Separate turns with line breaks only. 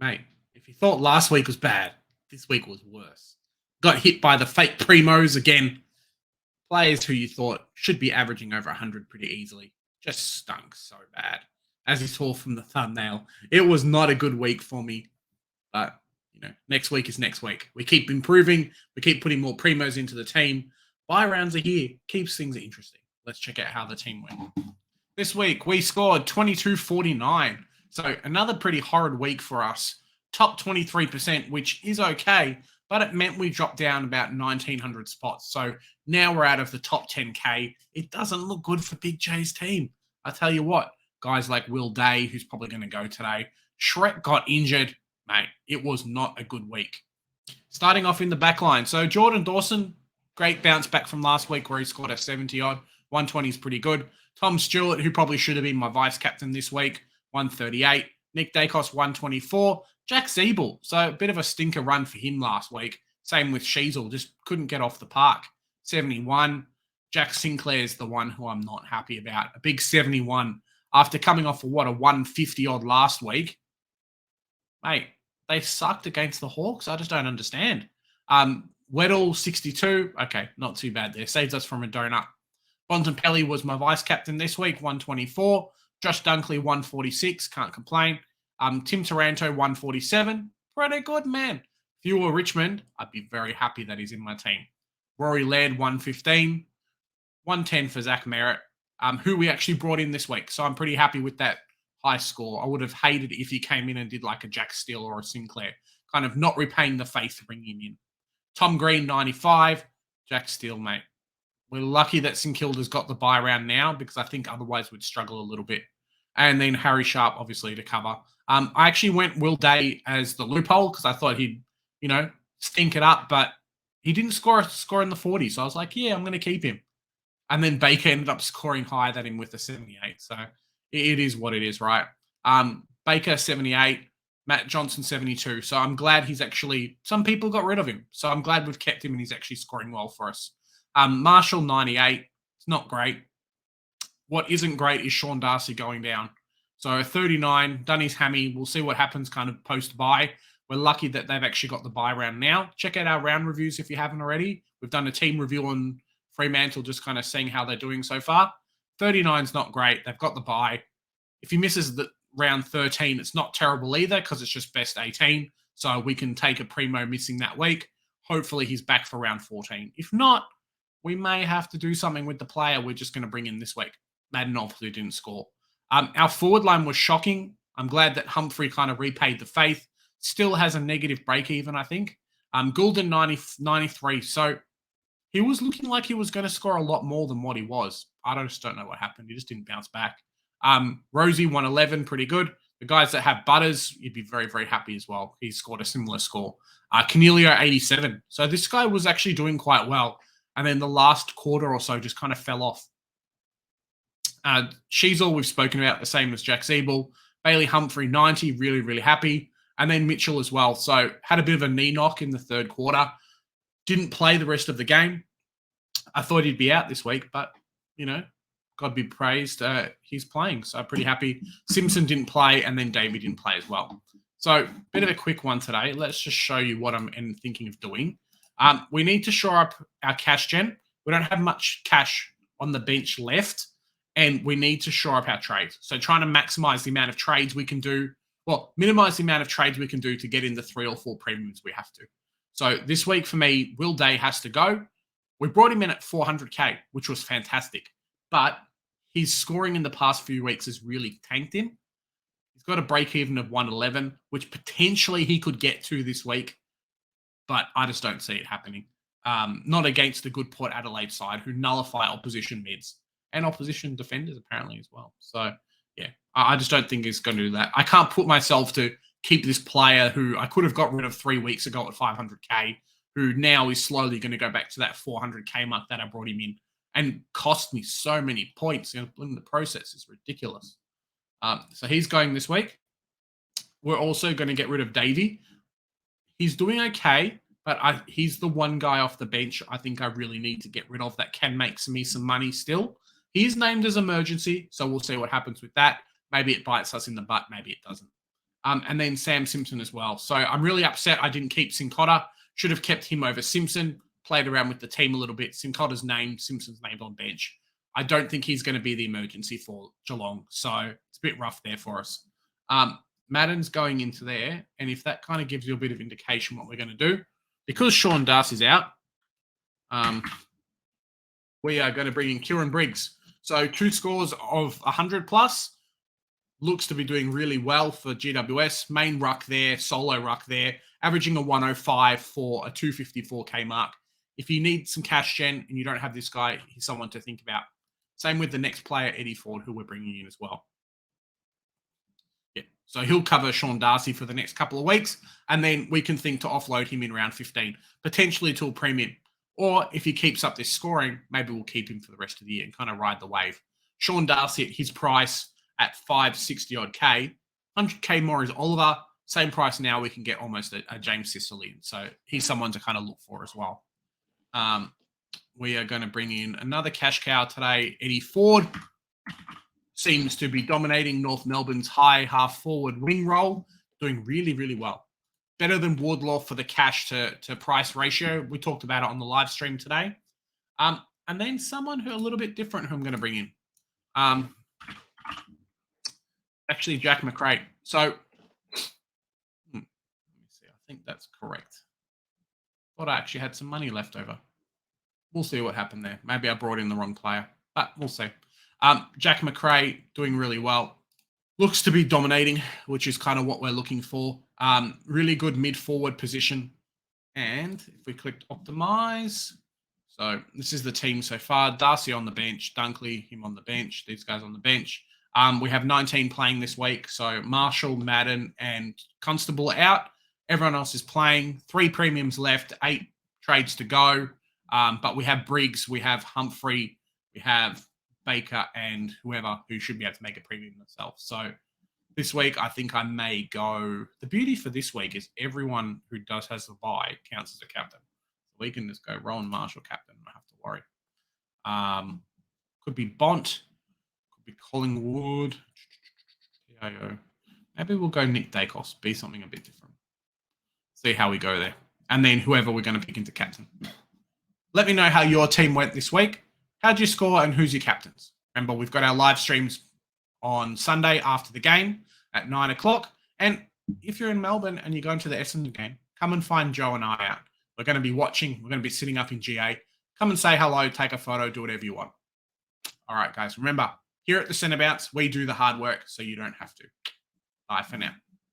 Mate, if you thought last week was bad, this week was worse. Got hit by the fake primos again. Players who you thought should be averaging over 100 pretty easily just stunk so bad. As you saw from the thumbnail, it was not a good week for me. But, next week is next week. We keep improving. We keep putting more primos into the team. Buy rounds are here. Keeps things interesting. Let's check out how the team went. This week, we scored 22.49. So another pretty horrid week for us. Top 23%, which is okay, but it meant we dropped down about 1,900 spots. So now we're out of the top 10K. It doesn't look good for Big J's team. I tell you what, guys like Will Day, who's probably going to go today. Shrek got injured. Mate, it was not a good week. Starting off in the back line. So Jordan Dawson, great bounce back from last week where he scored a 70-odd. 120 is pretty good. Tom Stewart, who probably should have been my vice captain this week, 138. Nick Dacos, 124. Jack Siebel, so a bit of a stinker run for him last week. Same with Sheasel, just couldn't get off the park. 71. Jack Sinclair's the one who I'm not happy about. A big 71 after coming off a 150-odd last week. Mate, they sucked against the Hawks. I just don't understand. Weddle, 62. Okay, not too bad there. Saves us from a donut. Bontempelli was my vice captain this week, 124. Josh Dunkley, 146. Can't complain. Tim Taranto, 147. Pretty good, man. If you were Richmond, I'd be very happy that he's in my team. Rory Laird, 115. 110 for Zach Merritt, who we actually brought in this week. So I'm pretty happy with that high score. I would have hated it if he came in and did like a Jack Steele or a Sinclair, kind of not repaying the faith to bring him in. Tom Green, 95. Jack Steele, mate. We're lucky that St Kilda's got the bye round now because I think otherwise we'd struggle a little bit. And then Harry Sharp, obviously, to cover. I actually went Will Day as the loophole because I thought he'd, stink it up, but he didn't score in the 40s. So I was like, yeah, I'm going to keep him. And then Baker ended up scoring higher than him with a 78. So it is what it is, right? Baker, 78. Matt Johnson, 72. So I'm glad he's actually... Some people got rid of him. So I'm glad we've kept him and he's actually scoring well for us. Marshall, 98. It's not great. What isn't great is Sean Darcy going down. So 39, done his hammy. We'll see what happens kind of post-bye. We're lucky that they've actually got the bye round now. Check out our round reviews if you haven't already. We've done a team review on Fremantle, just kind of seeing how they're doing so far. 39's not great. They've got the bye. If he misses the round 13, it's not terrible either because it's just best 18. So we can take a primo missing that week. Hopefully he's back for round 14. If not, we may have to do something with the player we're just going to bring in this week. Madden obviously didn't score. Our forward line was shocking. I'm glad that Humphrey kind of repaid the faith. Still has a negative break even, I think. Goulden, 93. So he was looking like he was going to score a lot more than what he was. I just don't know what happened. He just didn't bounce back. Rosie, 111, pretty good. The guys that have Butters, you'd be very, very happy as well. He scored a similar score. Cornelio, 87. So this guy was actually doing quite well. And then the last quarter or so just kind of fell off. Sheasel, we've spoken about, the same as Jack Siebel. Bailey Humphrey, 90, really, really happy. And then Mitchell as well. So had a bit of a knee knock in the third quarter. Didn't play the rest of the game. I thought he'd be out this week, but, God be praised, he's playing. So I'm pretty happy. Simpson didn't play, and then Davey didn't play as well. So bit of a quick one today. Let's just show you what I'm thinking of doing. We need to shore up our cash gen. We don't have much cash on the bench left, and we need to shore up our trades. So trying to maximize the amount of trades we can do. Well, minimize the amount of trades we can do to get in the 3 or 4 premiums we have to. So this week for me, Will Day has to go. We brought him in at 400K, which was fantastic. But his scoring in the past few weeks has really tanked him. He's got a break even of 111, which potentially he could get to this week. But I just don't see it happening. Not against the good Port Adelaide side who nullify opposition mids and opposition defenders apparently as well. So, yeah, I just don't think he's going to do that. I can't put myself to keep this player who I could have got rid of 3 weeks ago at 500K, who now is slowly going to go back to that 400K mark that I brought him in and cost me so many points in the process. It's ridiculous. So he's going this week. We're also going to get rid of Davey. He's doing okay, but he's the one guy off the bench I think I really need to get rid of that can make me some money still. He's named as emergency, so we'll see what happens with that. Maybe it bites us in the butt, maybe it doesn't. And then Sam Simpson as well. So I'm really upset I didn't keep Cincotta. Should have kept him over Simpson. Played around with the team a little bit. Cincotta's name, Simpson's name on bench. I don't think he's going to be the emergency for Geelong. So it's a bit rough there for us. Madden's going into there. And if that kind of gives you a bit of indication what we're going to do, because Sean Darcy's out, we are going to bring in Kieran Briggs. So 2 scores of 100 plus. Looks to be doing really well for GWS. Main ruck there, solo ruck there, averaging a 105 for a 254K mark. If you need some cash gen and you don't have this guy, he's someone to think about. Same with the next player, Eddie Ford, who we're bringing in as well. Yeah, so he'll cover Sean Darcy for the next couple of weeks, and then we can think to offload him in round 15, potentially to a premium. Or if he keeps up this scoring, maybe we'll keep him for the rest of the year and kind of ride the wave. Sean Darcy at his price at 560 odd K, 100K more is Oliver. Same price now, we can get almost a James Sicily. So he's someone to kind of look for as well. We are going to bring in another cash cow today. Eddie Ford seems to be dominating North Melbourne's high half forward wing role, doing really, really well. Better than Wardlaw for the cash to price ratio. We talked about it on the live stream today. And then someone who a little bit different who I'm going to bring in. Actually, Jack McRae. So, let me see. I think that's correct. Thought I actually had some money left over. We'll see what happened there. Maybe I brought in the wrong player, but we'll see. Jack McRae doing really well. Looks to be dominating, which is kind of what we're looking for. Really good mid-forward position. And if we clicked optimize, so this is the team so far. Darcy on the bench, Dunkley, him on the bench, these guys on the bench. We have 19 playing this week. So Marshall, Madden, and Constable are out. Everyone else is playing. 3 premiums left, 8 trades to go. But we have Briggs, we have Humphrey, we have Baker, and whoever who should be able to make a premium themselves. So this week, I think I may go. The beauty for this week is everyone who has the buy counts as a captain. So we can just go Rowan Marshall captain. I don't have to worry. Could be Bont. Could be Collingwood. TIO. Maybe we'll go Nick Dacos. Be something a bit different. See how we go there. And then whoever we're going to pick into captain. Let me know how your team went this week. How'd you score and who's your captains? Remember, we've got our live streams on Sunday after the game at 9 o'clock. And if you're in Melbourne and you're going to the Essendon game, come and find Joe and I out. We're going to be watching. We're going to be sitting up in GA. Come and say hello, take a photo, do whatever you want. All right, guys. Remember, here at the Centre Bounce, we do the hard work so you don't have to. Bye for now.